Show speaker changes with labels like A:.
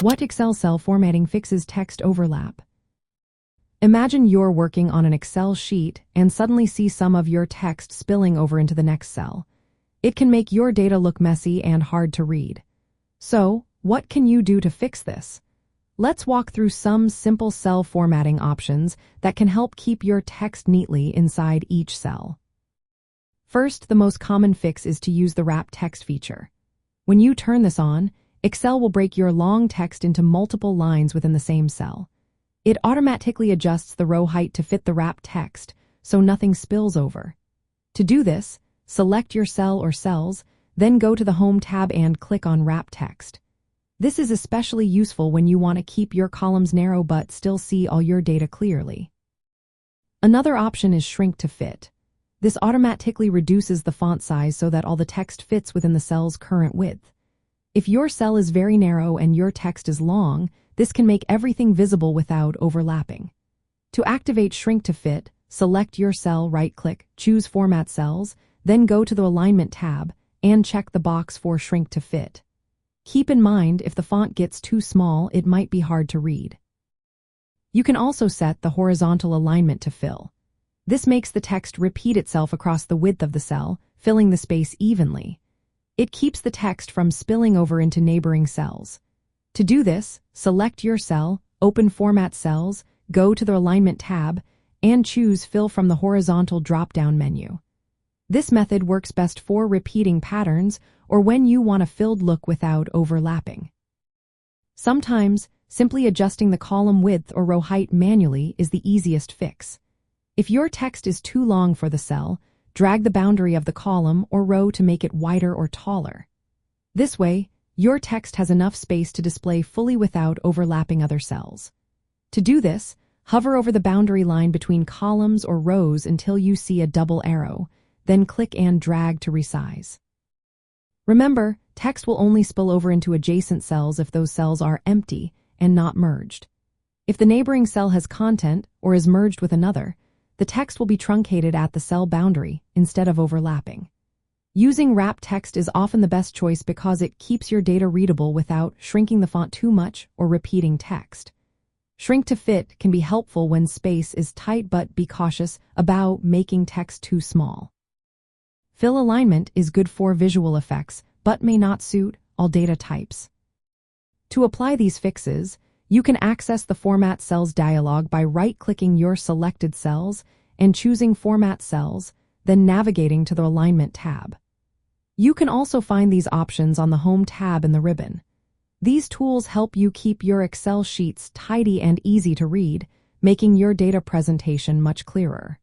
A: What Excel cell formatting fixes text overlap? Imagine you're working on an Excel sheet and suddenly see some of your text spilling over into the next cell. It can make your data look messy and hard to read. So, what can you do to fix this? Let's walk through some simple cell formatting options that can help keep your text neatly inside each cell. First, the most common fix is to use the wrap text feature. When you turn this on, Excel will break your long text into multiple lines within the same cell. It automatically adjusts the row height to fit the wrap text, so nothing spills over. To do this, select your cell or cells, then go to the Home tab and click on Wrap Text. This is especially useful when you want to keep your columns narrow but still see all your data clearly. Another option is Shrink to Fit. This automatically reduces the font size so that all the text fits within the cell's current width. If your cell is very narrow and your text is long, this can make everything visible without overlapping. To activate Shrink to Fit, select your cell, right-click, choose Format Cells, then go to the Alignment tab and check the box for Shrink to Fit. Keep in mind, if the font gets too small, it might be hard to read. You can also set the horizontal alignment to fill. This makes the text repeat itself across the width of the cell, filling the space evenly. It keeps the text from spilling over into neighboring cells. To do this, select your cell, open Format Cells, go to the Alignment tab, and choose Fill from the horizontal drop-down menu. This method works best for repeating patterns or when you want a filled look without overlapping. Sometimes, simply adjusting the column width or row height manually is the easiest fix. If your text is too long for the cell, drag the boundary of the column or row to make it wider or taller. This way, your text has enough space to display fully without overlapping other cells. To do this, hover over the boundary line between columns or rows until you see a double arrow, then click and drag to resize. Remember, text will only spill over into adjacent cells if those cells are empty and not merged. If the neighboring cell has content or is merged with another, the text will be truncated at the cell boundary instead of overlapping. Using wrap text is often the best choice because it keeps your data readable without shrinking the font too much or repeating text. Shrink to Fit can be helpful when space is tight, but be cautious about making text too small. Fill alignment is good for visual effects, but may not suit all data types. To apply these fixes, you can access the Format Cells dialog by right-clicking your selected cells and choosing Format Cells, then navigating to the Alignment tab. You can also find these options on the Home tab in the ribbon. These tools help you keep your Excel sheets tidy and easy to read, making your data presentation much clearer.